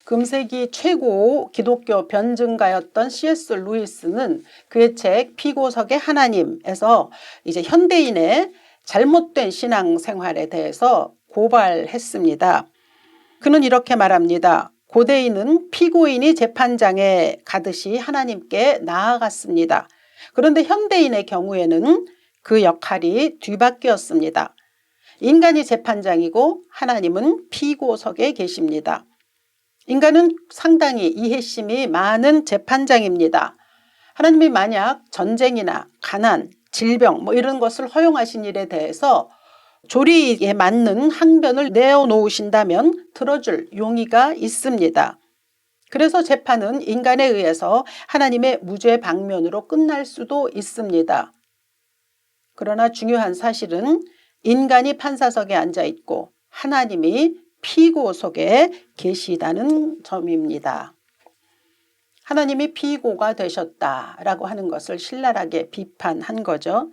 금세기 최고 기독교 변증가였던 C.S. 루이스는 그의 책 피고석의 하나님에서 이제 현대인의 잘못된 신앙생활에 대해서 고발했습니다. 그는 이렇게 말합니다. 고대인은 피고인이 재판장에 가듯이 하나님께 나아갔습니다. 그런데 현대인의 경우에는 그 역할이 뒤바뀌었습니다. 인간이 재판장이고 하나님은 피고석에 계십니다. 인간은 상당히 이해심이 많은 재판장입니다. 하나님이 만약 전쟁이나 가난, 질병 이런 것을 허용하신 일에 대해서 조리에 맞는 항변을 내어놓으신다면 들어줄 용의가 있습니다. 그래서 재판은 인간에 의해서 하나님의 무죄 방면으로 끝날 수도 있습니다. 그러나 중요한 사실은 인간이 판사석에 앉아 있고 하나님이 피고석에 계시다는 점입니다. 하나님이 피고가 되셨다라고 하는 것을 신랄하게 비판한 거죠.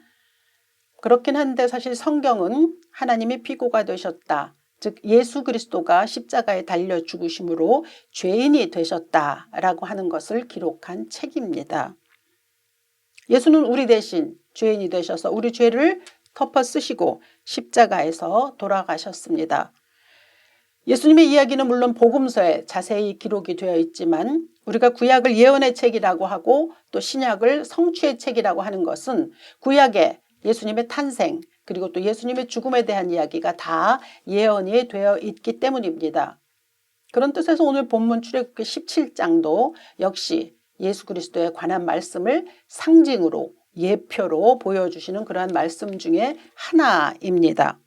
그렇긴 한데 사실 성경은 하나님이 피고가 되셨다, 즉 예수 그리스도가 십자가에 달려 죽으심으로 죄인이 되셨다라고 하는 것을 기록한 책입니다. 예수는 우리 대신 죄인이 되셔서 우리 죄를 덮어 쓰시고 십자가에서 돌아가셨습니다. 예수님의 이야기는 물론 복음서에 자세히 기록이 되어 있지만 우리가 구약을 예언의 책이라고 하고 또 신약을 성취의 책이라고 하는 것은 구약에 예수님의 탄생 그리고 또 예수님의 죽음에 대한 이야기가 다 예언이 되어 있기 때문입니다. 그런 뜻에서 오늘 본문 출애굽기 17장도 역시 예수 그리스도에 관한 말씀을 상징으로 예표로 보여주시는 그러한 말씀 중에 하나입니다.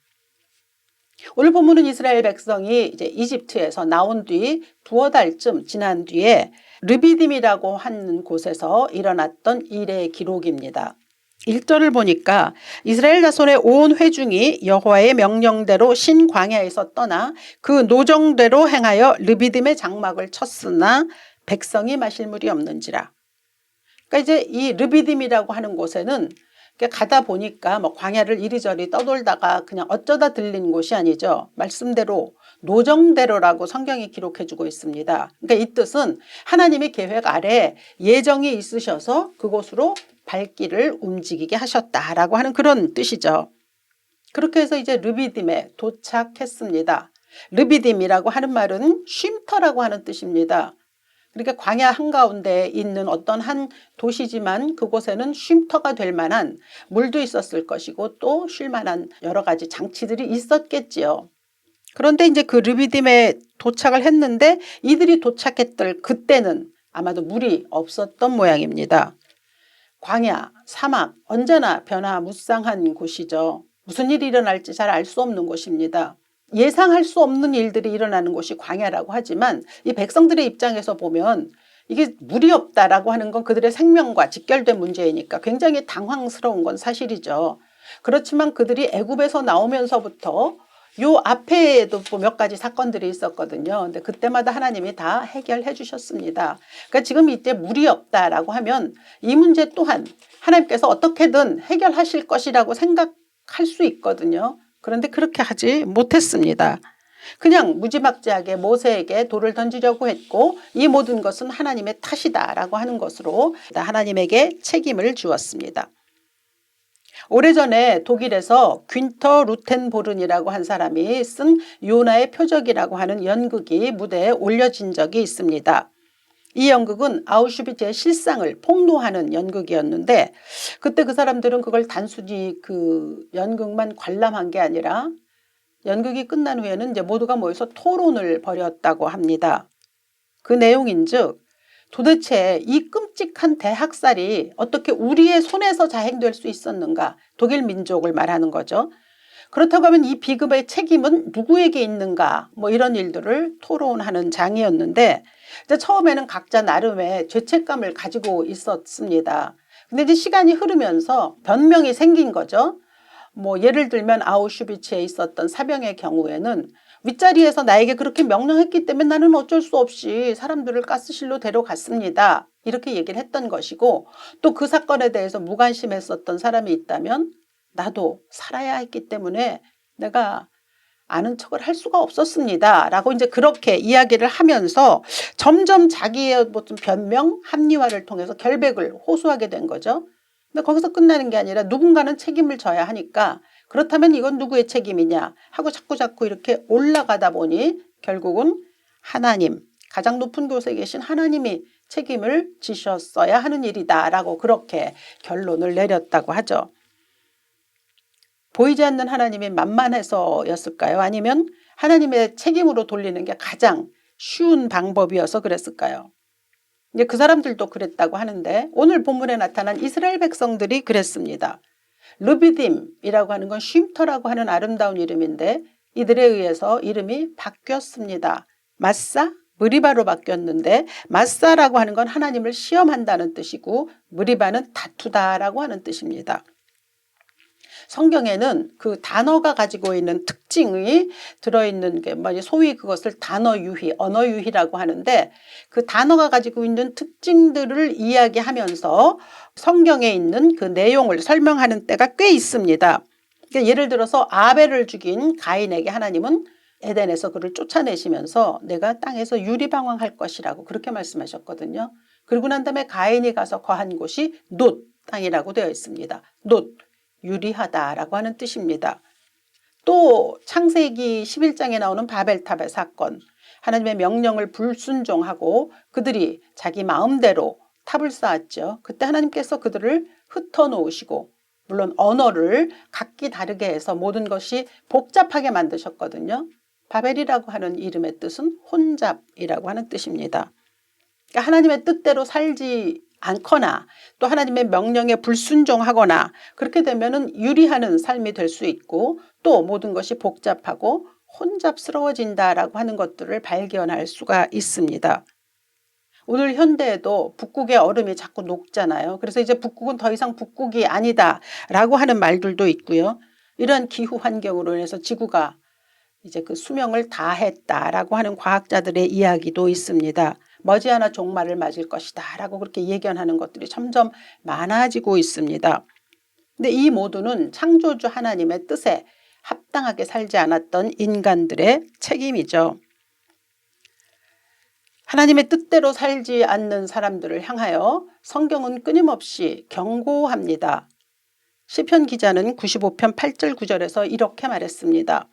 오늘 본문은 이스라엘 백성이 이제 이집트에서 나온 뒤 두어 달쯤 지난 뒤에 르비딤이라고 하는 곳에서 일어났던 일의 기록입니다. 1절을 보니까 이스라엘 자손의 온 회중이 여호와의 명령대로 신광야에서 떠나 그 노정대로 행하여 르비딤의 장막을 쳤으나 백성이 마실 물이 없는지라. 그러니까 이제 이 르비딤이라고 하는 곳에는 가다 보니까 광야를 이리저리 떠돌다가 그냥 어쩌다 들린 곳이 아니죠. 말씀대로 노정대로라고 성경이 기록해주고 있습니다. 그러니까 이 뜻은 하나님의 계획 아래 예정이 있으셔서 그곳으로 발길을 움직이게 하셨다라고 하는 그런 뜻이죠. 그렇게 해서 이제 르비딤에 도착했습니다. 르비딤이라고 하는 말은 쉼터라고 하는 뜻입니다. 그러니까 광야 한가운데 있는 어떤 한 도시지만 그곳에는 쉼터가 될 만한 물도 있었을 것이고 또 쉴 만한 여러 가지 장치들이 있었겠지요. 그런데 이제 그 르비딤에 도착을 했는데 이들이 도착했던 그때는 아마도 물이 없었던 모양입니다. 광야, 사막 언제나 변화무쌍한 곳이죠. 무슨 일이 일어날지 잘 알 수 없는 곳입니다. 예상할 수 없는 일들이 일어나는 곳이 광야라고 하지만 이 백성들의 입장에서 보면 이게 물이 없다라고 하는 건 그들의 생명과 직결된 문제이니까 굉장히 당황스러운 건 사실이죠. 그렇지만 그들이 애굽에서 나오면서부터 요 앞에도 몇 가지 사건들이 있었거든요. 근데 그때마다 하나님이 다 해결해 주셨습니다. 그러니까 지금 이때 물이 없다라고 하면 이 문제 또한 하나님께서 어떻게든 해결하실 것이라고 생각할 수 있거든요. 그런데 그렇게 하지 못했습니다. 그냥 무지막지하게 모세에게 돌을 던지려고 했고 이 모든 것은 하나님의 탓이다라고 하는 것으로 하나님에게 책임을 주었습니다. 오래전에 독일에서 귄터 루텐보른이라고 한 사람이 쓴 요나의 표적이라고 하는 연극이 무대에 올려진 적이 있습니다. 이 연극은 아우슈비츠의 실상을 폭로하는 연극이었는데 그때 그 사람들은 그걸 단순히 그 연극만 관람한 게 아니라 연극이 끝난 후에는 이제 모두가 모여서 토론을 벌였다고 합니다. 그 내용인즉 도대체 이 끔찍한 대학살이 어떻게 우리의 손에서 자행될 수 있었는가, 독일 민족을 말하는 거죠. 그렇다고 하면 이 비극의 책임은 누구에게 있는가, 이런 일들을 토론하는 장이었는데 이제 처음에는 각자 나름의 죄책감을 가지고 있었습니다. 근데 이제 시간이 흐르면서 변명이 생긴 거죠. 예를 들면 아우슈비츠에 있었던 사병의 경우에는 윗자리에서 나에게 그렇게 명령했기 때문에 나는 어쩔 수 없이 사람들을 가스실로 데려갔습니다. 이렇게 얘기를 했던 것이고 또 그 사건에 대해서 무관심했었던 사람이 있다면 나도 살아야 했기 때문에 내가 아는 척을 할 수가 없었습니다. 라고 이제 그렇게 이야기를 하면서 점점 자기의 무슨 변명, 합리화를 통해서 결백을 호소하게 된 거죠. 근데 거기서 끝나는 게 아니라 누군가는 책임을 져야 하니까 그렇다면 이건 누구의 책임이냐 하고 자꾸 이렇게 올라가다 보니 결국은 하나님, 가장 높은 곳에 계신 하나님이 책임을 지셨어야 하는 일이다라고 그렇게 결론을 내렸다고 하죠. 보이지 않는 하나님이 만만해서였을까요? 아니면 하나님의 책임으로 돌리는 게 가장 쉬운 방법이어서 그랬을까요? 이제 그 사람들도 그랬다고 하는데 오늘 본문에 나타난 이스라엘 백성들이 그랬습니다. 르비딤이라고 하는 건 쉼터라고 하는 아름다운 이름인데 이들에 의해서 이름이 바뀌었습니다. 마사, 무리바로 바뀌었는데 마사라고 하는 건 하나님을 시험한다는 뜻이고 무리바는 다투다라고 하는 뜻입니다. 성경에는 그 단어가 가지고 있는 특징이 들어있는 게 소위 그것을 단어 유희, 언어 유희라고 하는데 그 단어가 가지고 있는 특징들을 이야기하면서 성경에 있는 그 내용을 설명하는 때가 꽤 있습니다. 그러니까 예를 들어서 아벨을 죽인 가인에게 하나님은 에덴에서 그를 쫓아내시면서 내가 땅에서 유리방황할 것이라고 그렇게 말씀하셨거든요. 그리고 난 다음에 가인이 가서 거한 곳이 놋 땅이라고 되어 있습니다. 놋. 유리하다라고 하는 뜻입니다. 또 창세기 11장에 나오는 바벨탑의 사건, 하나님의 명령을 불순종하고 그들이 자기 마음대로 탑을 쌓았죠. 그때 하나님께서 그들을 흩어놓으시고 물론 언어를 각기 다르게 해서 모든 것이 복잡하게 만드셨거든요. 바벨이라고 하는 이름의 뜻은 혼잡이라고 하는 뜻입니다. 그러니까 하나님의 뜻대로 살지 않거나 또 하나님의 명령에 불순종하거나 그렇게 되면은 유리하는 삶이 될 수 있고 또 모든 것이 복잡하고 혼잡스러워진다라고 하는 것들을 발견할 수가 있습니다. 오늘 현대에도 북극의 얼음이 자꾸 녹잖아요. 그래서 이제 북극은 더 이상 북극이 아니다라고 하는 말들도 있고요. 이런 기후 환경으로 인해서 지구가 이제 그 수명을 다했다라고 하는 과학자들의 이야기도 있습니다. 머지않아 종말을 맞을 것이다 라고 그렇게 예견하는 것들이 점점 많아지고 있습니다. 근데 이 모두는 창조주 하나님의 뜻에 합당하게 살지 않았던 인간들의 책임이죠. 하나님의 뜻대로 살지 않는 사람들을 향하여 성경은 끊임없이 경고합니다. 시편 기자는 95편 8절 9절에서 이렇게 말했습니다.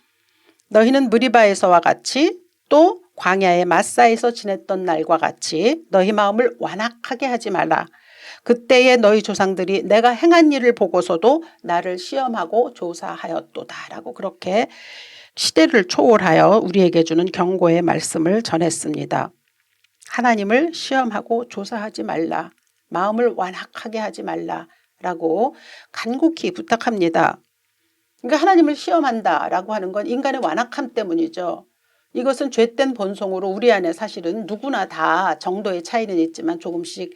너희는 무리바에서와 같이 또 광야의 마사에서 지냈던 날과 같이 너희 마음을 완악하게 하지 말라. 그때에 너희 조상들이 내가 행한 일을 보고서도 나를 시험하고 조사하였도다 라고 그렇게 시대를 초월하여 우리에게 주는 경고의 말씀을 전했습니다. 하나님을 시험하고 조사하지 말라. 마음을 완악하게 하지 말라 라고 간곡히 부탁합니다. 그러니까 하나님을 시험한다라고 하는 건 인간의 완악함 때문이죠. 이것은 죄된 본성으로 우리 안에 사실은 누구나 다 정도의 차이는 있지만 조금씩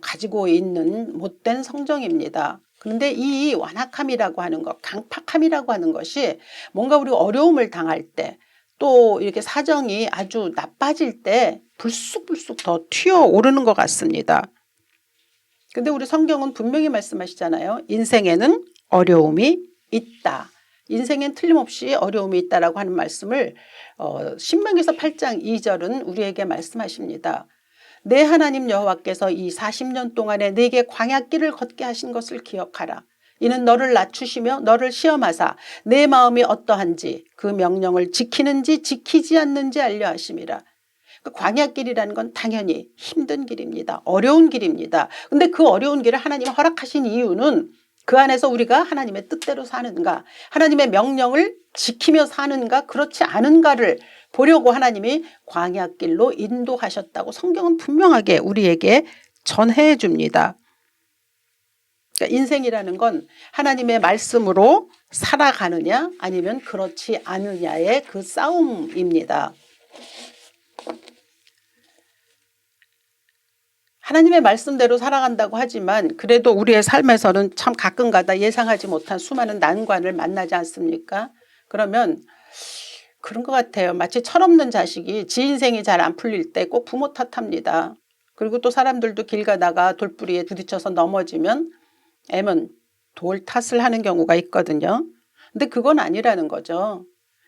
가지고 있는 못된 성정입니다. 그런데 이 완악함이라고 하는 것, 강팍함이라고 하는 것이 뭔가 우리 어려움을 당할 때 또 이렇게 사정이 아주 나빠질 때 불쑥불쑥 더 튀어오르는 것 같습니다. 그런데 우리 성경은 분명히 말씀하시잖아요. 인생에는 어려움이 있다. 인생엔 틀림없이 어려움이 있다라고 하는 말씀을 신명기서 8장 2절은 우리에게 말씀하십니다. 내 하나님 여호와께서 이 40년 동안에 내게 광야길을 걷게 하신 것을 기억하라. 이는 너를 낮추시며 너를 시험하사 내 마음이 어떠한지 그 명령을 지키는지 지키지 않는지 알려 하심이라. 그 광야길이라는 건 당연히 힘든 길입니다. 어려운 길입니다. 근데 그 어려운 길을 하나님이 허락하신 이유는 그 안에서 우리가 하나님의 뜻대로 사는가, 하나님의 명령을 지키며 사는가, 그렇지 않은가를 보려고 하나님이 광야길로 인도하셨다고 성경은 분명하게 우리에게 전해 줍니다. 그러니까 인생이라는 건 하나님의 말씀으로 살아가느냐 아니면 그렇지 않느냐의 그 싸움입니다. 하나님의 말씀대로 살아간다고 하지만 그래도 우리의 삶에서는 참 가끔가다 예상하지 못한 수많은 난관을 만나지 않습니까? 그러면 그런 것 같아요. 마치 철없는 자식이 지 인생이 잘 안 풀릴 때 꼭 부모 탓합니다. 그리고 또 사람들도 길 가다가 돌부리에 부딪혀서 넘어지면 애는 돌 탓을 하는 경우가 있거든요. 근데 그건 아니라는 거죠.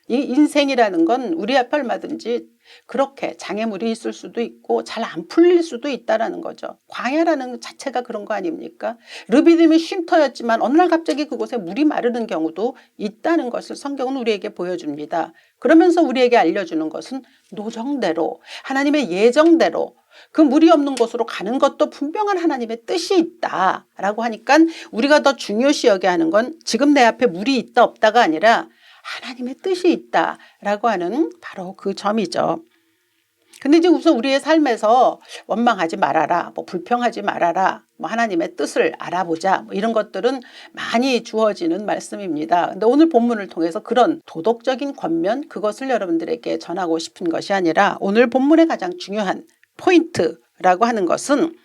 이 인생이라는 건 우리 앞에 얼마든지 그렇게 장애물이 있을 수도 있고 잘 안 풀릴 수도 있다라는 거죠. 광야라는 자체가 그런 거 아닙니까? 르비딤이 쉼터였지만 어느 날 갑자기 그곳에 물이 마르는 경우도 있다는 것을 성경은 우리에게 보여줍니다. 그러면서 우리에게 알려주는 것은 노정대로 하나님의 예정대로 그 물이 없는 곳으로 가는 것도 분명한 하나님의 뜻이 있다라고 하니까 우리가 더 중요시 여겨야 하는 건 지금 내 앞에 물이 있다 없다가 아니라 하나님의 뜻이 있다라고 하는 바로 그 점이죠. 근데 이제 우선 우리의 삶에서 원망하지 말아라, 뭐 불평하지 말아라, 뭐 하나님의 뜻을 알아보자, 뭐 이런 것들은 많이 주어지는 말씀입니다. 근데 오늘 본문을 통해서 그런 도덕적인 권면 그것을 여러분들에게 전하고 싶은 것이 아니라 오늘 본문의 가장 중요한 포인트라고 하는 것은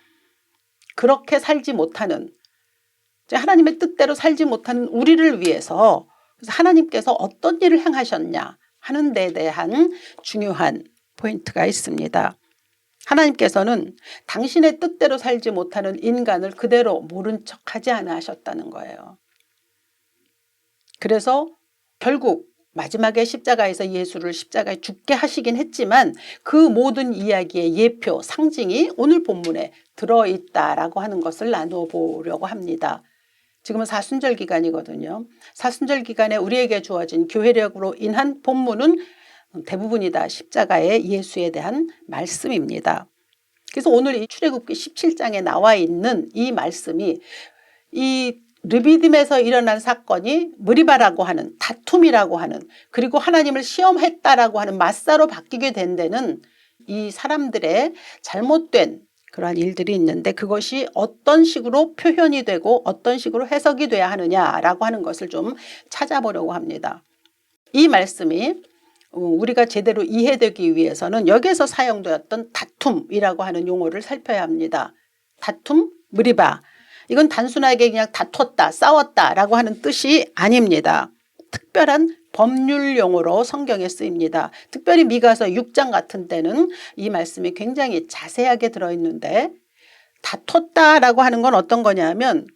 그렇게 살지 못하는 하나님의 뜻대로 살지 못하는 우리를 위해서 하나님께서 어떤 일을 행하셨냐 하는 데 대한 중요한 포인트가 있습니다. 하나님께서는 당신의 뜻대로 살지 못하는 인간을 그대로 모른 척하지 않으셨다는 거예요. 그래서 결국 마지막에 십자가에서 예수를 십자가에 죽게 하시긴 했지만 그 모든 이야기의 예표, 상징이 오늘 본문에 들어있다라고 하는 것을 나누어 보려고 합니다. 지금은 사순절 기간이거든요. 사순절 기간에 우리에게 주어진 교회력으로 인한 본문은 대부분이 다 십자가의 예수에 대한 말씀입니다. 그래서 오늘 이 출애굽기 17장에 나와 있는 이 말씀이 이 르비딤에서 일어난 사건이 무리바라고 하는 다툼이라고 하는 그리고 하나님을 시험했다라고 하는 마사로 바뀌게 된 데는 이 사람들의 잘못된 그러한 일들이 있는데 그것이 어떤 식으로 표현이 되고 어떤 식으로 해석이 돼야 하느냐라고 하는 것을 좀 찾아보려고 합니다. 이 말씀이 우리가 제대로 이해되기 위해서는 여기에서 사용되었던 다툼이라고 하는 용어를 살펴야 합니다. 다툼, 무리바. 이건 단순하게 그냥 다퉜다, 싸웠다라고 하는 뜻이 아닙니다. 특별한 법률 용어로 성경에 쓰입니다. 특별히 미가서 6장 같은 때는 이 말씀이 굉장히 자세하게 들어있는데 다퉜다라고 하는 건 어떤 거냐면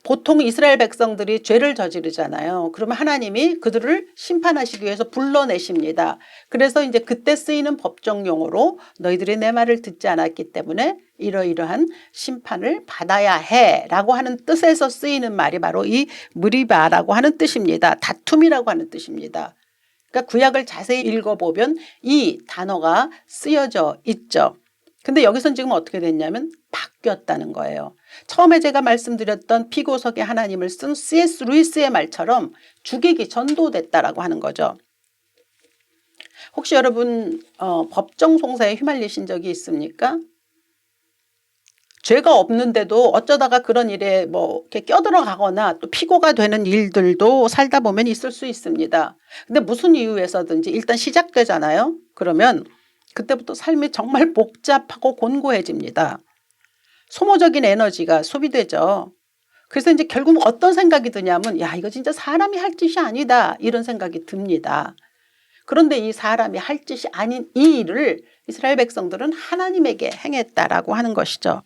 보통 이스라엘 백성들이 죄를 저지르잖아요. 그러면 하나님이 그들을 심판하시기 위해서 불러내십니다. 그래서 이제 그때 쓰이는 법정 용어로 너희들이 내 말을 듣지 않았기 때문에 이러이러한 심판을 받아야 해라고 하는 뜻에서 쓰이는 말이 바로 이 무리바라고 하는 뜻입니다. 다툼이라고 하는 뜻입니다. 그러니까 구약을 자세히 읽어보면 이 단어가 쓰여져 있죠. 근데 여기서는 지금 어떻게 됐냐면 바뀌었다는 거예요. 처음에 제가 말씀드렸던 피고석에 하나님을 쓴 C.S. 루이스의 말처럼 죽이기 전도됐다라고 하는 거죠. 혹시 여러분 법정 송사에 휘말리신 적이 있습니까? 죄가 없는데도 어쩌다가 그런 일에 뭐 이렇게 껴들어가거나 또 피고가 되는 일들도 살다 보면 있을 수 있습니다. 근데 무슨 이유에서든지 일단 시작되잖아요. 그러면 그때부터 삶이 정말 복잡하고 곤고해집니다. 소모적인 에너지가 소비되죠. 그래서 이제 결국 어떤 생각이 드냐면 야 이거 진짜 사람이 할 짓이 아니다 이런 생각이 듭니다. 그런데 이 사람이 할 짓이 아닌 이 일을 이스라엘 백성들은 하나님에게 행했다라고 하는 것이죠.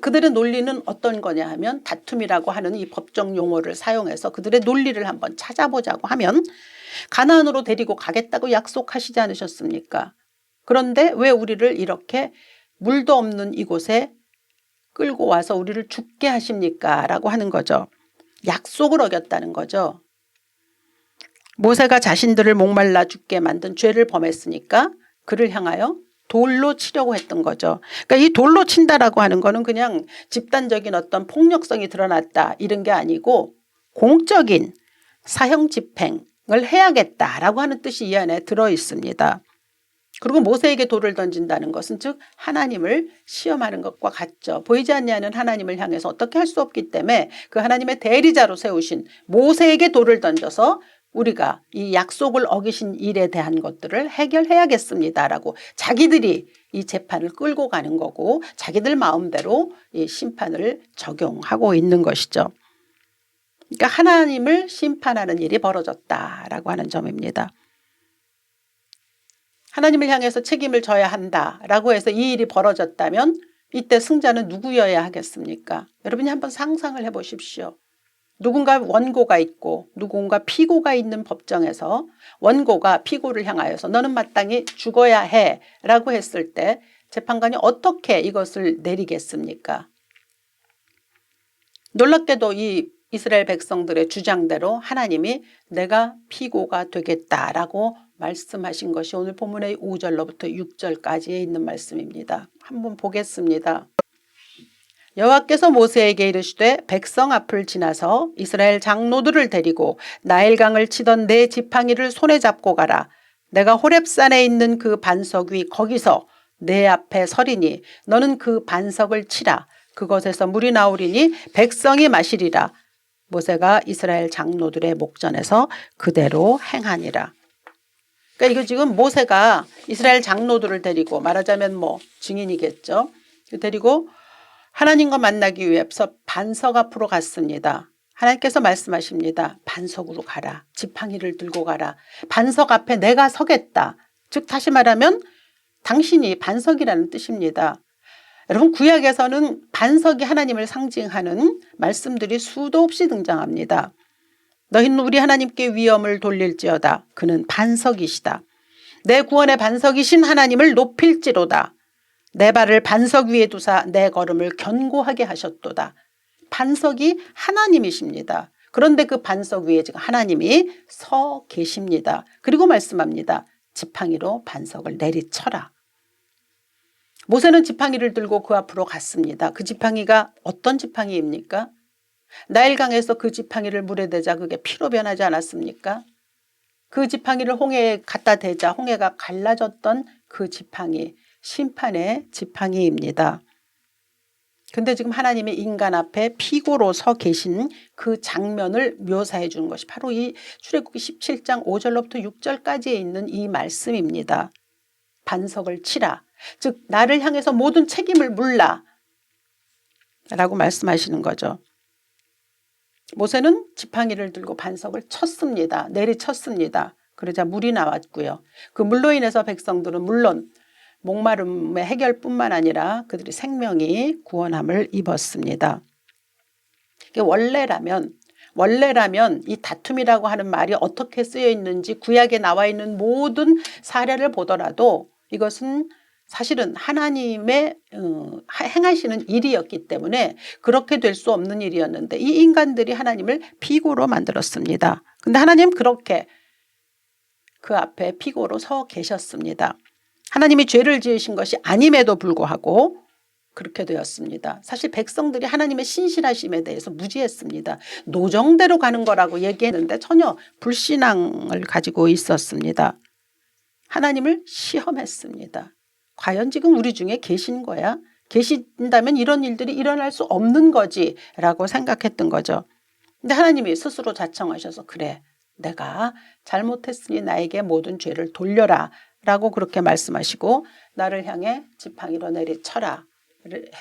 그들의 논리는 어떤 거냐 하면 다툼이라고 하는 이 법정 용어를 사용해서 그들의 논리를 한번 찾아보자고 하면 가나안으로 데리고 가겠다고 약속하시지 않으셨습니까? 그런데 왜 우리를 이렇게 물도 없는 이곳에 끌고 와서 우리를 죽게 하십니까? 라고 하는 거죠. 약속을 어겼다는 거죠. 모세가 자신들을 목말라 죽게 만든 죄를 범했으니까 그를 향하여 돌로 치려고 했던 거죠. 그러니까 이 돌로 친다라고 하는 거는 그냥 집단적인 어떤 폭력성이 드러났다 이런 게 아니고 공적인 사형 집행을 해야겠다라고 하는 뜻이 이 안에 들어 있습니다. 그리고 모세에게 돌을 던진다는 것은 즉 하나님을 시험하는 것과 같죠. 보이지 않냐는 하나님을 향해서 어떻게 할 수 없기 때문에 그 하나님의 대리자로 세우신 모세에게 돌을 던져서 우리가 이 약속을 어기신 일에 대한 것들을 해결해야겠습니다라고 자기들이 이 재판을 끌고 가는 거고 자기들 마음대로 이 심판을 적용하고 있는 것이죠. 그러니까 하나님을 심판하는 일이 벌어졌다라고 하는 점입니다. 하나님을 향해서 책임을 져야 한다라고 해서 이 일이 벌어졌다면 이때 승자는 누구여야 하겠습니까? 여러분이 한번 상상을 해보십시오. 누군가 원고가 있고 누군가 피고가 있는 법정에서 원고가 피고를 향하여서 너는 마땅히 죽어야 해 라고 했을 때 재판관이 어떻게 이것을 내리겠습니까? 놀랍게도 이 이스라엘 백성들의 주장대로 하나님이 내가 피고가 되겠다라고 말씀하신 것이 오늘 본문의 5절로부터 6절까지에 있는 말씀입니다. 한번 보겠습니다. 여호와께서 모세에게 이르시되 백성 앞을 지나서 이스라엘 장로들을 데리고 나일강을 치던 내 지팡이를 손에 잡고 가라. 내가 호렙산에 있는 그 반석 위 거기서 내 앞에 서리니 너는 그 반석을 치라. 그것에서 물이 나오리니 백성이 마시리라. 모세가 이스라엘 장로들의 목전에서 그대로 행하니라. 그러니까 이거 지금 모세가 이스라엘 장로들을 데리고 말하자면 뭐 증인이겠죠. 데리고 하나님과 만나기 위해서 반석 앞으로 갔습니다. 하나님께서 말씀하십니다. 반석으로 가라. 지팡이를 들고 가라. 반석 앞에 내가 서겠다. 즉 다시 말하면 당신이 반석이라는 뜻입니다. 여러분 구약에서는 반석이 하나님을 상징하는 말씀들이 수도 없이 등장합니다. 너희는 우리 하나님께 위엄을 돌릴지어다. 그는 반석이시다. 내 구원의 반석이신 하나님을 높일지로다. 내 발을 반석 위에 두사 내 걸음을 견고하게 하셨도다. 반석이 하나님이십니다. 그런데 그 반석 위에 지금 하나님이 서 계십니다. 그리고 말씀합니다. 지팡이로 반석을 내리쳐라. 모세는 지팡이를 들고 그 앞으로 갔습니다. 그 지팡이가 어떤 지팡이입니까? 나일강에서 그 지팡이를 물에 대자 그게 피로 변하지 않았습니까? 그 지팡이를 홍해에 갖다 대자 홍해가 갈라졌던 그 지팡이, 심판의 지팡이입니다. 근데 지금 하나님이 인간 앞에 피고로 서 계신 그 장면을 묘사해 주는 것이 바로 이 출애굽기 17장 5절로부터 6절까지에 있는 이 말씀입니다. 반석을 치라. 즉 나를 향해서 모든 책임을 물라 라고 말씀하시는 거죠. 모세는 지팡이를 들고 반석을 쳤습니다. 내리쳤습니다. 그러자 물이 나왔고요. 그 물로 인해서 백성들은 물론 목마름의 해결뿐만 아니라 그들이 생명이 구원함을 입었습니다. 원래라면 이 다툼이라고 하는 말이 어떻게 쓰여 있는지 구약에 나와 있는 모든 사례를 보더라도 이것은 사실은 하나님의 행하시는 일이었기 때문에 그렇게 될 수 없는 일이었는데 이 인간들이 하나님을 피고로 만들었습니다. 그런데 하나님 그렇게 그 앞에 피고로 서 계셨습니다. 하나님이 죄를 지으신 것이 아님에도 불구하고 그렇게 되었습니다. 사실 백성들이 하나님의 신실하심에 대해서 무지했습니다. 노정대로 가는 거라고 얘기했는데 전혀 불신앙을 가지고 있었습니다. 하나님을 시험했습니다. 과연 지금 우리 중에 계신 거야? 계신다면 이런 일들이 일어날 수 없는 거지 라고 생각했던 거죠. 근데 하나님이 스스로 자청하셔서 그래 내가 잘못했으니 나에게 모든 죄를 돌려라 라고 그렇게 말씀하시고 나를 향해 지팡이로 내리쳐라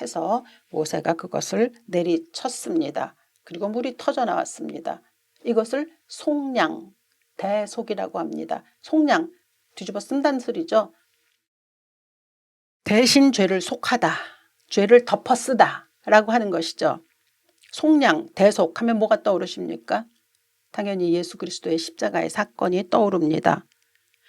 해서 모세가 그것을 내리쳤습니다. 그리고 물이 터져 나왔습니다. 이것을 속량, 대속이라고 합니다. 속량, 뒤집어 쓴다는 소리죠. 대신 죄를 속하다, 죄를 덮어 쓰다 라고 하는 것이죠. 속량, 대속하면 뭐가 떠오르십니까? 당연히 예수 그리스도의 십자가의 사건이 떠오릅니다.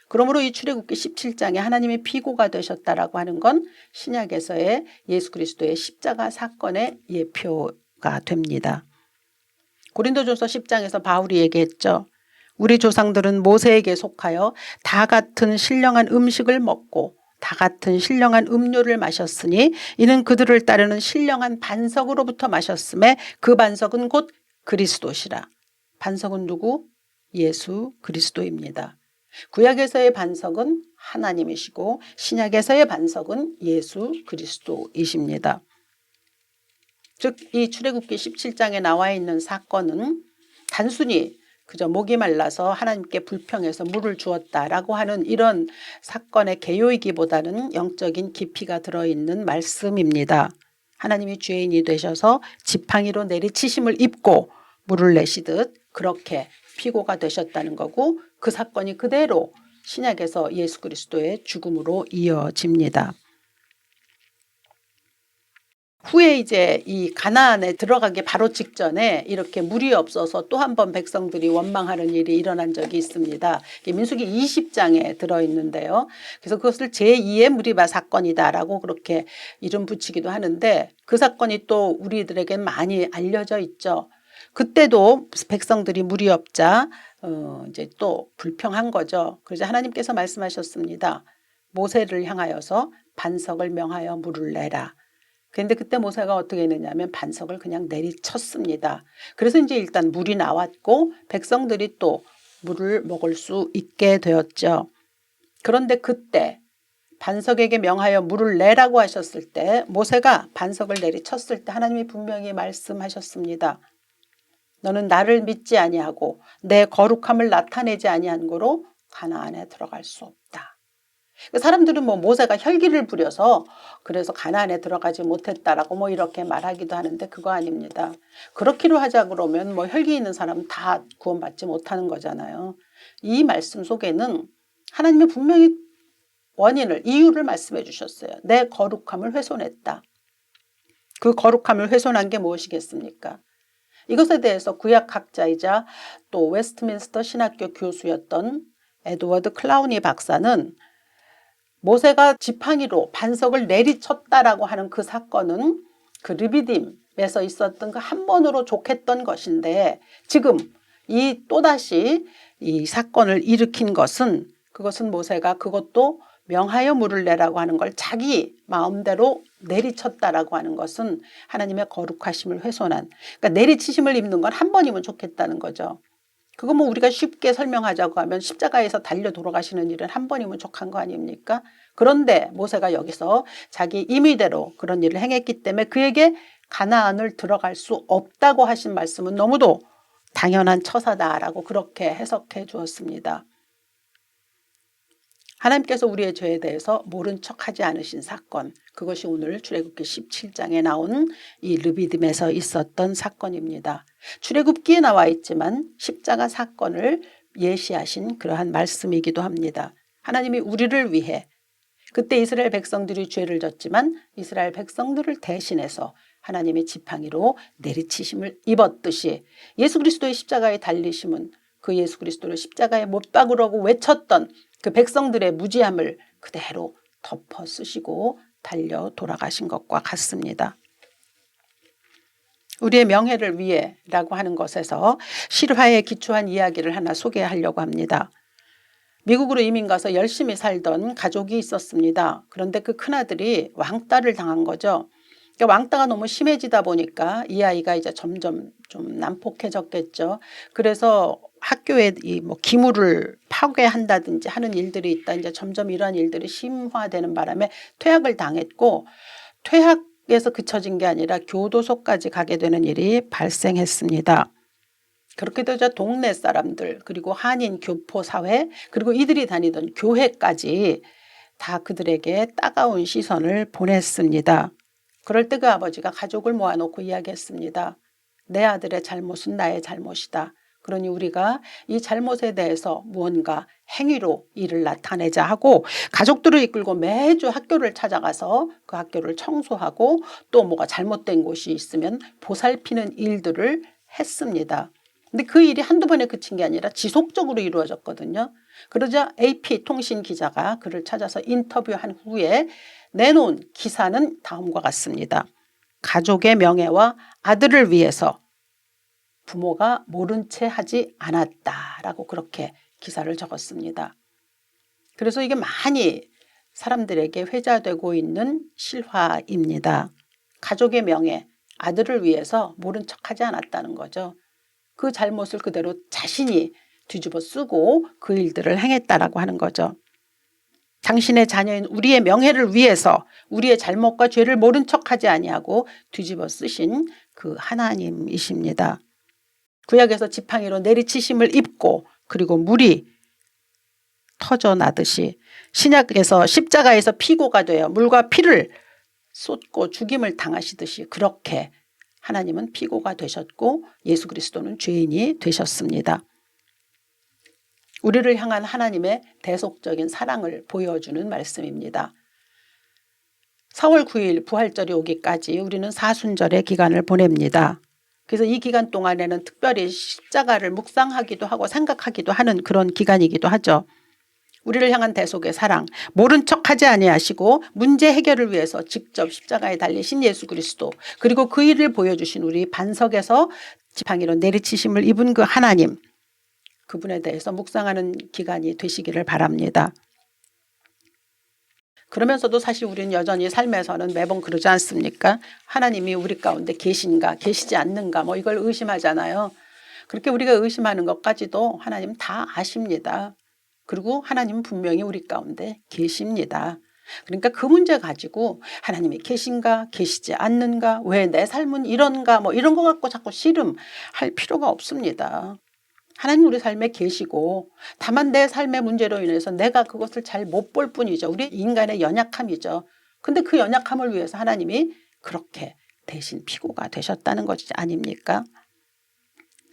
그러므로 이 출애굽기 17장에 하나님이 피고가 되셨다라고 하는 건 신약에서의 예수 그리스도의 십자가 사건의 예표가 됩니다. 고린도전서 10장에서 바울이 얘기했죠. 우리 조상들은 모세에게 속하여 다 같은 신령한 음식을 먹고 다 같은 신령한 음료를 마셨으니 이는 그들을 따르는 신령한 반석으로부터 마셨음에 그 반석은 곧 그리스도시라. 반석은 누구? 예수 그리스도입니다. 구약에서의 반석은 하나님이시고 신약에서의 반석은 예수 그리스도이십니다. 즉 이 출애굽기 17장에 나와 있는 사건은 단순히 그저 목이 말라서 하나님께 불평해서 물을 주었다라고 하는 이런 사건의 개요이기보다는 영적인 깊이가 들어있는 말씀입니다. 하나님이 죄인이 되셔서 지팡이로 내리치심을 입고 물을 내시듯 그렇게 피고가 되셨다는 거고 그 사건이 그대로 신약에서 예수 그리스도의 죽음으로 이어집니다. 후에 이제 이 가나안에 들어가기 바로 직전에 이렇게 물이 없어서 또 한 번 백성들이 원망하는 일이 일어난 적이 있습니다. 민수기 20장에 들어있는데요. 그래서 그것을 제2의 무리바 사건이다라고 그렇게 이름 붙이기도 하는데, 그 사건이 또 우리들에게 많이 알려져 있죠. 그때도 백성들이 물이 없자 이제 또 불평한 거죠. 그래서 하나님께서 말씀하셨습니다. 모세를 향하여서 반석을 명하여 물을 내라. 그런데 그때 모세가 어떻게 했느냐면 반석을 그냥 내리쳤습니다. 그래서 이제 일단 물이 나왔고 백성들이 또 물을 먹을 수 있게 되었죠. 그런데 그때 반석에게 명하여 물을 내라고 하셨을 때, 모세가 반석을 내리쳤을 때 하나님이 분명히 말씀하셨습니다. 너는 나를 믿지 아니하고 내 거룩함을 나타내지 아니한 고로 가나안에 들어갈 수 없다. 사람들은 뭐 모세가 혈기를 부려서 그래서 가나안에 들어가지 못했다라고 뭐 이렇게 말하기도 하는데, 그거 아닙니다. 그렇기로 하자 그러면 뭐 혈기 있는 사람은 다 구원받지 못하는 거잖아요. 이 말씀 속에는 하나님이 분명히 이유를 말씀해 주셨어요. 내 거룩함을 훼손했다. 그 거룩함을 훼손한 게 무엇이겠습니까? 이것에 대해서 구약학자이자 또 웨스트민스터 신학교 교수였던 에드워드 클라우니 박사는, 모세가 지팡이로 반석을 내리쳤다라고 하는 그 사건은 그 르비딤에서 있었던 그 한 번으로 족했던 것인데, 지금 이 또다시 이 사건을 일으킨 것은, 그것은 모세가 그것도 명하여 물을 내라고 하는 걸 자기 마음대로 내리쳤다라고 하는 것은 하나님의 거룩하심을 훼손한, 그러니까 내리치심을 입는 건 한 번이면 좋겠다는 거죠. 그거 뭐 우리가 쉽게 설명하자고 하면 십자가에서 달려 돌아가시는 일은 한 번이면 족한 거 아닙니까? 그런데 모세가 여기서 자기 임의대로 그런 일을 행했기 때문에 그에게 가나안을 들어갈 수 없다고 하신 말씀은 너무도 당연한 처사다라고 그렇게 해석해 주었습니다. 하나님께서 우리의 죄에 대해서 모른 척하지 않으신 사건, 그것이 오늘 출애굽기 17장에 나온 이 르비딤에서 있었던 사건입니다. 출애굽기에 나와 있지만 십자가 사건을 예시하신 그러한 말씀이기도 합니다. 하나님이 우리를 위해, 그때 이스라엘 백성들이 죄를 졌지만 이스라엘 백성들을 대신해서 하나님의 지팡이로 내리치심을 입었듯이, 예수 그리스도의 십자가에 달리심은 그 예수 그리스도를 십자가에 못 박으라고 외쳤던 그 백성들의 무지함을 그대로 덮어 쓰시고 달려 돌아가신 것과 같습니다. 우리의 명예를 위해라고 하는 것에서 실화에 기초한 이야기를 하나 소개하려고 합니다. 미국으로 이민 가서 열심히 살던 가족이 있었습니다. 그런데 그 큰아들이 왕따를 당한 거죠. 그러니까 왕따가 너무 심해지다 보니까 이 아이가 이제 점점 좀 난폭해졌겠죠. 그래서 학교에 뭐 기물을 파괴한다든지 하는 일들이 있다. 이제 점점 이러한 일들이 심화되는 바람에 퇴학을 당했고, 퇴학에서 그쳐진 게 아니라 교도소까지 가게 되는 일이 발생했습니다. 그렇게 되자 동네 사람들, 그리고 한인 교포 사회, 그리고 이들이 다니던 교회까지 다 그들에게 따가운 시선을 보냈습니다. 그럴 때 그 아버지가 가족을 모아놓고 이야기했습니다. 내 아들의 잘못은 나의 잘못이다. 그러니 우리가 이 잘못에 대해서 무언가 행위로 이를 나타내자 하고, 가족들을 이끌고 매주 학교를 찾아가서 그 학교를 청소하고 또 뭐가 잘못된 곳이 있으면 보살피는 일들을 했습니다. 근데 그 일이 한두 번에 그친 게 아니라 지속적으로 이루어졌거든요. 그러자 AP 통신 기자가 그를 찾아서 인터뷰한 후에 내놓은 기사는 다음과 같습니다. 가족의 명예와 아들을 위해서 부모가 모른 채 하지 않았다라고 그렇게 기사를 적었습니다. 그래서 이게 많이 사람들에게 회자되고 있는 실화입니다. 가족의 명예, 아들을 위해서 모른 척하지 않았다는 거죠. 그 잘못을 그대로 자신이 뒤집어 쓰고 그 일들을 행했다라고 하는 거죠. 당신의 자녀인 우리의 명예를 위해서 우리의 잘못과 죄를 모른 척하지 아니하고 뒤집어 쓰신 그 하나님이십니다. 구약에서 지팡이로 내리치심을 입고 그리고 물이 터져나듯이 신약에서 십자가에서 피고가 되어 물과 피를 쏟고 죽임을 당하시듯이 그렇게 하나님은 피고가 되셨고 예수 그리스도는 죄인이 되셨습니다. 우리를 향한 하나님의 대속적인 사랑을 보여주는 말씀입니다. 4월 9일 부활절이 오기까지 우리는 사순절의 기간을 보냅니다. 그래서 이 기간 동안에는 특별히 십자가를 묵상하기도 하고 생각하기도 하는 그런 기간이기도 하죠. 우리를 향한 대속의 사랑, 모른 척하지 아니하시고 문제 해결을 위해서 직접 십자가에 달리신 예수 그리스도, 그리고 그 일을 보여주신 우리 반석에서 지팡이로 내리치심을 입은 그 하나님, 그분에 대해서 묵상하는 기간이 되시기를 바랍니다. 그러면서도 사실 우리는 여전히 삶에서는 매번 그러지 않습니까? 하나님이 우리 가운데 계신가 계시지 않는가 뭐 이걸 의심하잖아요. 그렇게 우리가 의심하는 것까지도 하나님 다 아십니다. 그리고 하나님은 분명히 우리 가운데 계십니다. 그러니까 그 문제 가지고 하나님이 계신가 계시지 않는가, 왜 내 삶은 이런가 뭐 이런 거 갖고 자꾸 씨름할 필요가 없습니다. 하나님 우리 삶에 계시고 다만 내 삶의 문제로 인해서 내가 그것을 잘 못 볼 뿐이죠. 우리 인간의 연약함이죠. 근데 그 연약함을 위해서 하나님이 그렇게 대신 피고가 되셨다는 것이 아닙니까?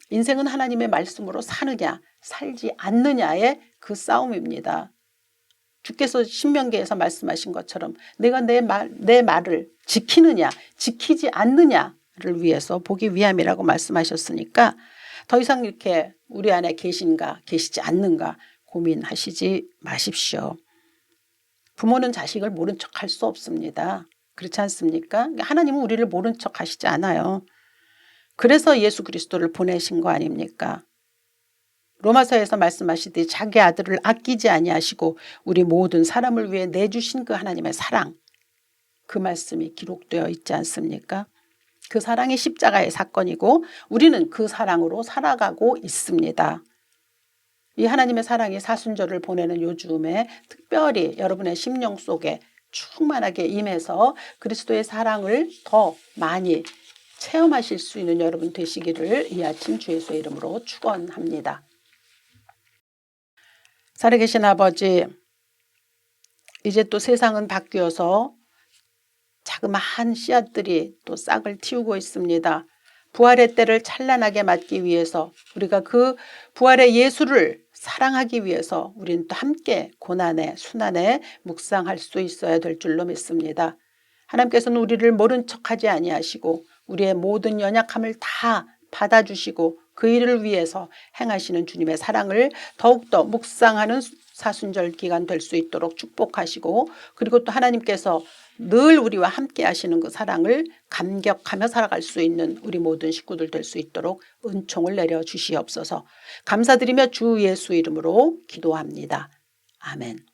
인생은 하나님의 말씀으로 사느냐 살지 않느냐의 그 싸움입니다. 주께서 신명기에서 말씀하신 것처럼 내가 내 말을 지키느냐 지키지 않느냐를 위해서 보기 위함이라고 말씀하셨으니까 더 이상 이렇게 우리 안에 계신가 계시지 않는가 고민하시지 마십시오. 부모는 자식을 모른 척할 수 없습니다. 그렇지 않습니까? 하나님은 우리를 모른 척 하시지 않아요. 그래서 예수 그리스도를 보내신 거 아닙니까? 로마서에서 말씀하시듯이 자기 아들을 아끼지 아니하시고 우리 모든 사람을 위해 내주신 그 하나님의 사랑, 그 말씀이 기록되어 있지 않습니까? 그 사랑이 십자가의 사건이고 우리는 그 사랑으로 살아가고 있습니다. 이 하나님의 사랑이 사순절을 보내는 요즘에 특별히 여러분의 심령 속에 충만하게 임해서 그리스도의 사랑을 더 많이 체험하실 수 있는 여러분 되시기를 이 아침 주 예수의 이름으로 축원합니다. 살아계신 아버지, 이제 또 세상은 바뀌어서 자그마한 씨앗들이 또 싹을 틔우고 있습니다. 부활의 때를 찬란하게 맞기 위해서 우리가 그 부활의 예수를 사랑하기 위해서 우리는 또 함께 고난에 순환에 묵상할 수 있어야 될 줄로 믿습니다. 하나님께서는 우리를 모른 척하지 아니하시고 우리의 모든 연약함을 다 받아주시고 그 일을 위해서 행하시는 주님의 사랑을 더욱더 묵상하는 사순절 기간 될 수 있도록 축복하시고, 그리고 또 하나님께서 늘 우리와 함께 하시는 그 사랑을 감격하며 살아갈 수 있는 우리 모든 식구들 될 수 있도록 은총을 내려 주시옵소서. 감사드리며 주 예수 이름으로 기도합니다. 아멘.